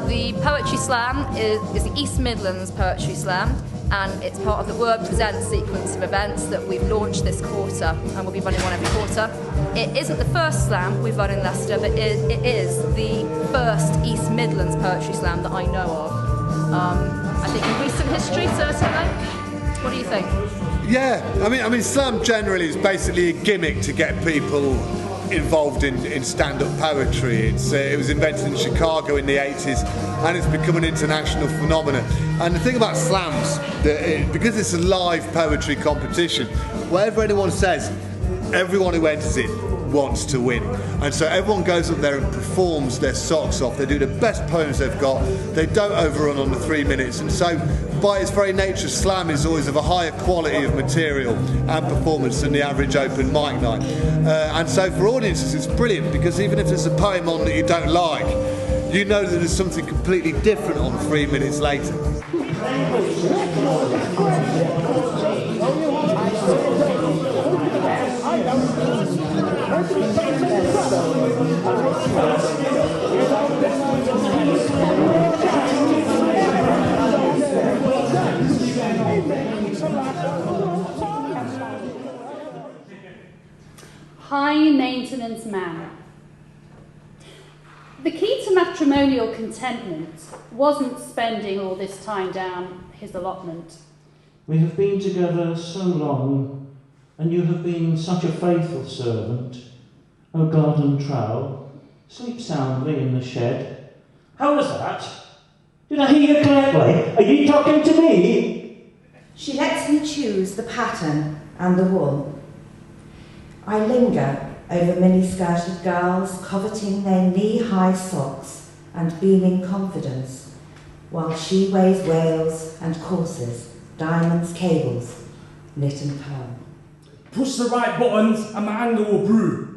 The Poetry Slam is the East Midlands Poetry Slam, and it's part of the Word Presents sequence of events that we've launched this quarter, and we'll be running one every quarter. It isn't the first slam we've run in Leicester, but it is the first East Midlands Poetry Slam that I know of. I think in recent history, certainly. What do you think? Yeah, I mean, slam generally is basically a gimmick to get people involved in stand-up poetry. It was invented in Chicago in the 80s, and it's become an international phenomenon. And the thing about slams, because it's a live poetry competition, whatever anyone says, everyone who enters it wants to win. And so everyone goes up there and performs their socks off. They do the best poems they've got. They don't overrun on the 3 minutes. And so by its very nature, slam is always of a higher quality of material and performance than the average open mic night. And so for audiences, it's brilliant, because even if there's a poem on that you don't like, you know that there's something completely different on 3 minutes later. High maintenance man. The key to matrimonial contentment wasn't spending all this time down his allotment. We have been together so long, and you have been such a faithful servant. O garden trowel, sleep soundly in the shed. How was that? Did I hear you correctly? Are you talking to me? She lets me choose the pattern and the wool. I linger over mini-skirted girls coveting their knee-high socks and beaming confidence, while she weighs wales and courses, diamonds, cables, knit and pearl. Push the right buttons and my anger will brew.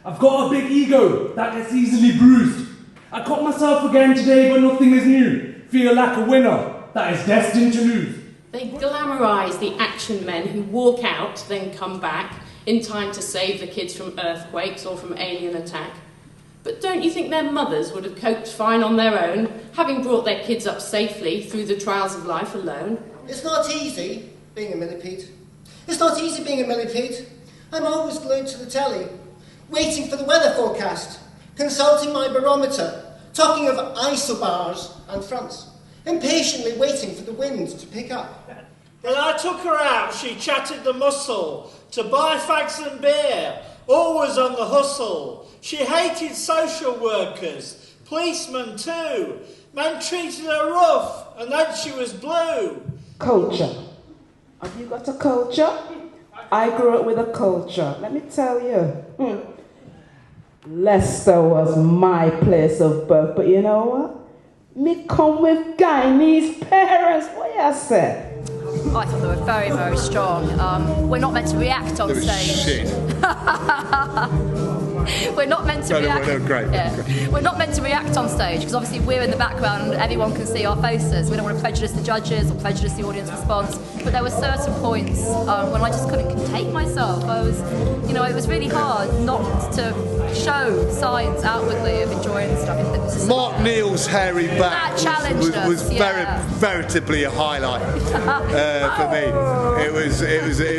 I've got a big ego that gets easily bruised. I caught myself again today, but nothing is new. Feel like a winner that is destined to lose. They glamorise the action men who walk out, then come back, in time to save the kids from earthquakes or from alien attack. But don't you think their mothers would have coped fine on their own, having brought their kids up safely through the trials of life alone? It's not easy being a millipede. It's not easy being a millipede. I'm always glued to the telly, waiting for the weather forecast, consulting my barometer, talking of isobars and fronts, impatiently waiting for the wind to pick up. When I took her out, she chatted the muscle to buy fags and beer, always on the hustle. She hated social workers, policemen too. Man treated her rough, and then she was blue. Culture. Have you got a culture? I grew up with a culture. Let me tell you. Leicester was my place of birth, but you know what? Me come with Guyanese parents. What you say? Oh, I thought they were very, very strong. We're not meant to react on stage. Shit. We're not meant to react. No, great. Yeah. We're not meant to react on stage because obviously we're in the background and everyone can see our faces. We don't want to prejudice the judges or prejudice the audience response. But there were certain points when I just couldn't contain myself. It was really hard not to show signs outwardly of enjoying stuff. Mark Neal's hairy back was veritably a highlight for me. It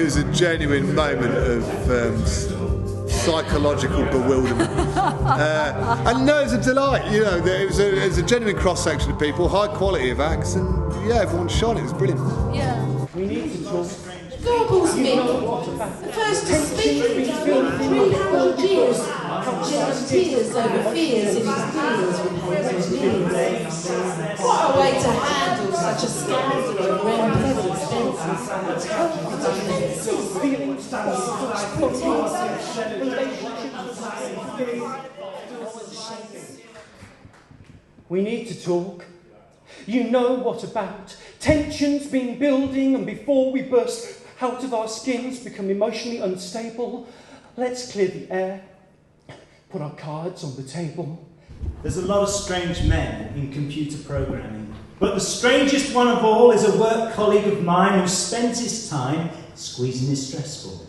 was a genuine moment of psychological bewilderment. And no, it was a delight. It was a genuine cross-section of people, high quality of acts, and everyone shone. It was brilliant. Yeah. We need to talk. Gorbals me. The first to speak for 300 years. Shed tears over fears in his tears with his knees. What a way to handle such a scandal of remnants, We need to talk. You know what about? Tension's been building, and before we burst out of our skins, become emotionally unstable, let's clear the air, put our cards on the table. There's a lot of strange men in computer programming, but the strangest one of all is a work colleague of mine who spends his time squeezing his stress ball.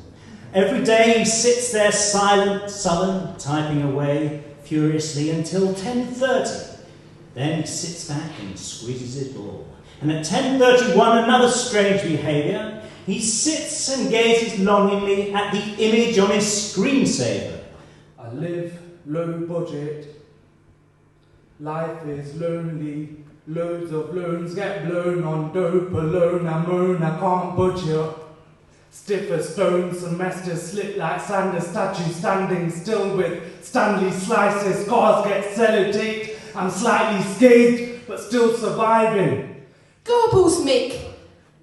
Every day he sits there silent, sullen, typing away, curiously until 10:30. Then he sits back and squeezes his ball. And at 10:31, another strange behaviour. He sits and gazes longingly at the image on his screensaver. I live low budget. Life is lonely. Loads of loans get blown on dope alone. I moan, I can't budget. Stiff as stone, semesters slip like Sanders statues standing still with Stanley slices. Cars get sellotaped. I'm slightly scathed, but still surviving. Gobbles Mick,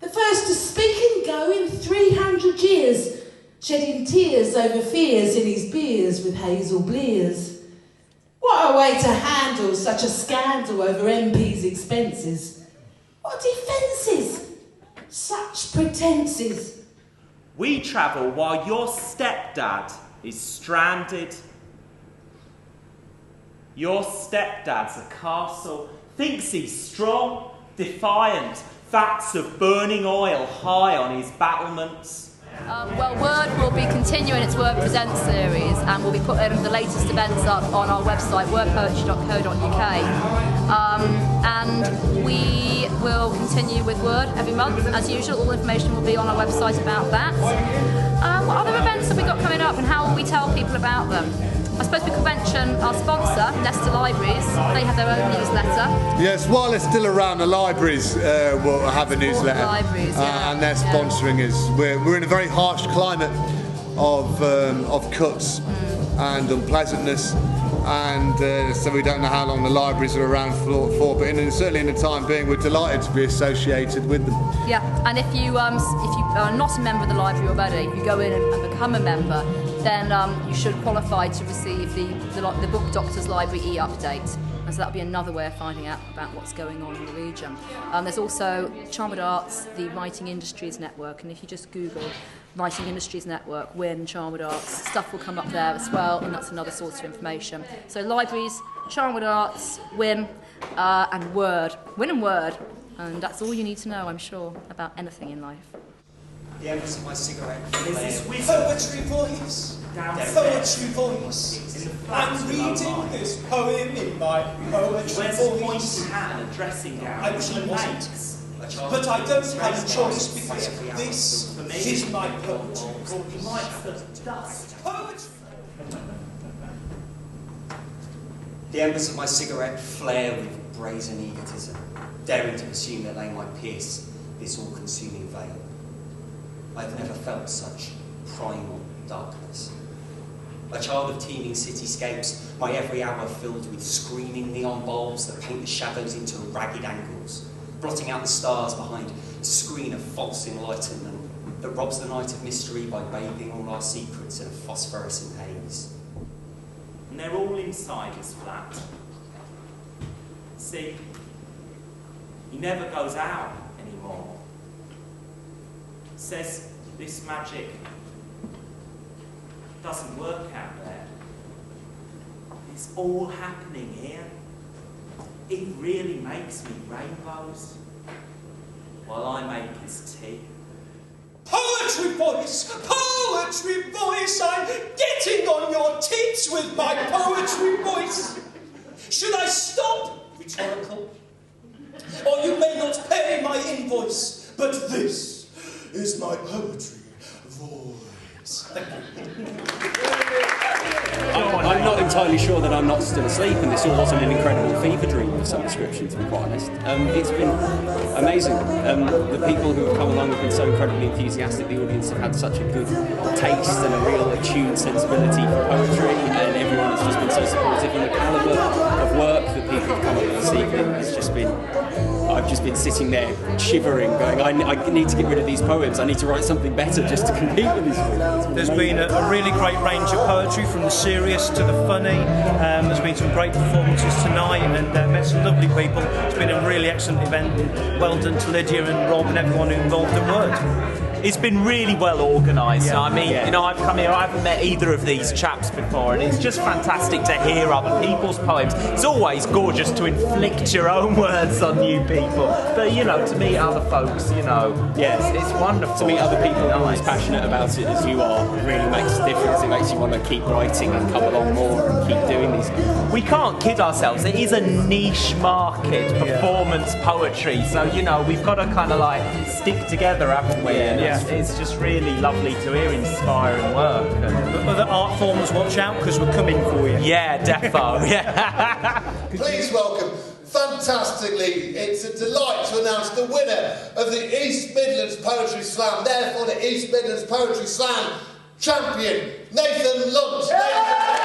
the first to speak and go in 300 years, shedding tears over fears in his beers with Hazel Blears. What a way to handle such a scandal over MP's expenses. What defences? Such pretences. We travel while your stepdad is stranded. Your stepdad's a castle, thinks he's strong, defiant, facts of burning oil high on his battlements. Well, Word will be continuing its Word Presents series, and we'll be putting the latest events up on our website, wordpoetry.co.uk. And we will continue with Word every month. As usual, all information will be on our website about that. What other events have we got coming up, and how will we tell people about them? I suppose we could mention our sponsor, Leicester Libraries. They have their own newsletter. Yes, while they're still around, the libraries will have a newsletter. Libraries, yeah. And they're sponsoring us. We're in a very harsh climate of cuts and unpleasantness, and so we don't know how long the libraries are around for, but certainly in the time being, we're delighted to be associated with them. Yeah, and if you are not a member of the library already, if you go in and become a member, then you should qualify to receive the Book Doctors Library e-update. And so that'll be another way of finding out about what's going on in the region. There's also Charmwood Arts, the Writing Industries Network, and if you just Google Writing Industries Network, Win, Charmwood Arts, stuff will come up there as well, and that's another source of information. So libraries, Charmwood Arts, Win, and Word. Win and Word. And that's all you need to know, I'm sure, about anything in life. The embers of my cigarette. Poetry voice. Poetry voice. I'm reading this poem in my poetry voice. Hat and a dressing gown. I wish I wasn't. But I don't have a choice because this is my poetry voice. Poetry. The embers of my cigarette flare with brazen egotism, daring to assume that they might pierce this all-consuming veil. I've never felt such primal darkness. A child of teeming cityscapes, my every hour filled with screaming neon bulbs that paint the shadows into ragged angles, blotting out the stars behind a screen of false enlightenment that robs the night of mystery by bathing all our secrets in a phosphorescent haze. And they're all inside his flat. See, he never goes out anymore. Says this magic doesn't work out there. It's all happening here. It really makes me rainbows while I make his tea. Poetry voice, I'm getting on your tits with my poetry voice. Should I stop? Rhetorical. Or you may not pay my invoice, but this is my poetry voice. Thank you. I'm not entirely sure that I'm not still asleep, and this all wasn't an incredible fever dream of some description, to be quite honest. It's been amazing. The people who have come along have been so incredibly enthusiastic. The audience have had such a good taste and a real attuned sensibility for poetry, and everyone has just been so supportive. And the calibre of work that people have come up with this evening has just been... I've just been sitting there shivering, going, I need to get rid of these poems. I need to write something better just to compete with these poems. There's been a really great range of poetry, from the serious to the funny. There's been some great performances tonight, and met some lovely people. It's been a really excellent event. Well done to Lydia and Rob and everyone who involved in Word. It's been really well organised. I mean, you know, I've come here, I haven't met either of these chaps before, and it's just fantastic to hear other people's poems. It's always gorgeous to inflict your own words on new people, but you know, to meet other folks, you know, yes, it's wonderful. To meet other people who are as passionate about it as you are really makes a difference. It makes you want to keep writing and come along more and keep doing these. We can't kid ourselves. It is a niche market, performance poetry. So you know, we've got to kind of like stick together, haven't we? And it's just really lovely to hear inspiring work. And other art forms, watch out because we're coming for you. Yeah, defo. Yeah. Please welcome, fantastically, it's a delight to announce the winner of the East Midlands Poetry Slam, therefore the East Midlands Poetry Slam champion, Nathan Lunt.